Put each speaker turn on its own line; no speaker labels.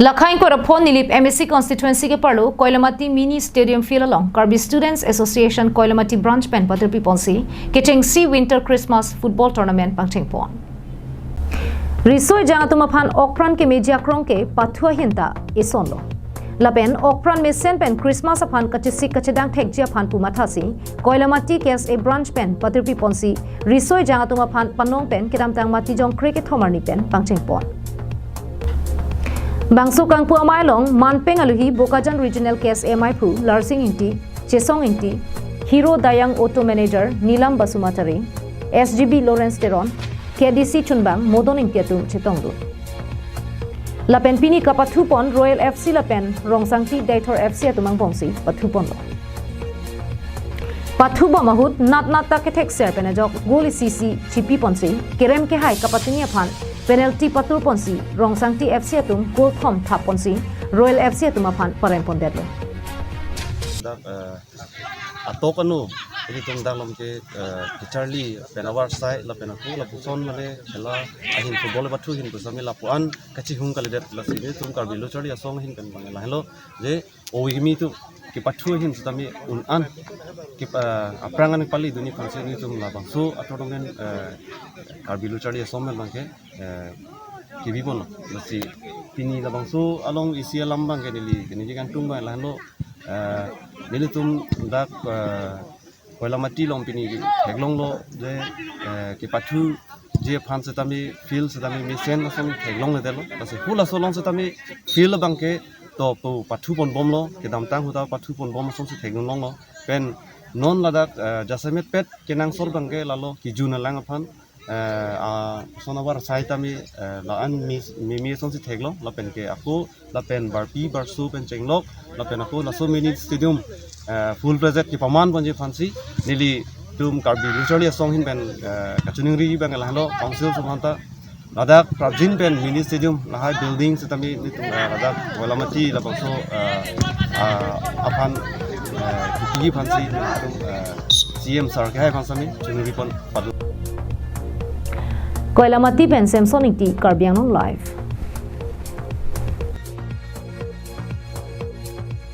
Lakhain ko rapon nilip MSC constituency ke parlo Koilamati Mini Stadium field along Karbi Students Association Koilamati branch pen patripi ponsi kechengsi Winter Christmas football tournament pangcheng pon. Risoi jangatuma phan okpran ke media krong ke pathua hinta isonlo. Lapen okpran me sen pen Christmas aphan kachisi kachedang thekjia phan pumathasi Koilamati kes a branch pen patripi ponsi risoi jangatuma phan panong pen kiramtang matijong cricket homarni pen pangcheng pon. Bangsu kangpu amai long manpeng aluhi Bokajan Regional Case MI Pu Larsing Inti Chesong Inti Hero Dayang Auto Manager Nilam Basumatari SGB Lawrence Teron KDC Chunbang Modon Intiatum Chetongdu Lapen Pini Kapathupon Royal FC Lapen Rongsangti Daitor FC Atumang Bongsi Pathupon lo Pathuba Mahut Nat Taketek Serpena Jok Goli CC Chipi Ponsi Kerem ke hai Kapatinia Phan Penalty patur ponsi Rongsangti FC atum goal thom thap ponsi Royal FC atum aphan parem pon dedlo
atok anu ini tung dalam ke Charlie penawar sai la penaku la puson male hela ahin football batu hin pusami la puan kachi hung kali det la sini tum Karbi lu Charlie asong hin pen bangela hello je owimi tu ki patu hin sutami unan ki aprangan pali duni function ni tum la bangsu atodongen Karbi lu Charlie asong mel bangke ki bibon la si pini la bangsu along isia lambang ke dili kini kan tung ba la hello nili tum dak Koilamati long pini heglong lo je ke patu je phan se tami field se tami misen asam heglong le delo base hula solong se tami field bangke to patu pon bom lo ke dam tang huta patu pon bom som se heglong long lo pen non ladak jasamet pet kenang sol bangke lalo ki juna lang aphan sonawar sai tami la an mi som se heglong la pen ke aku la pen barpi barsu pen chenglok la pen aku la so mini stadium full project ki paman bonje fancy nili tum Karbi Charlie song hin ben kachuning ri bang la halo council somanta ladak prajin pen mini stadium la hai building setami ni tum ladak Koilamati la bangso apan ki fancy CM sar ke hai fansami chuning ri pon
Koilamati pen Samsung Karbi live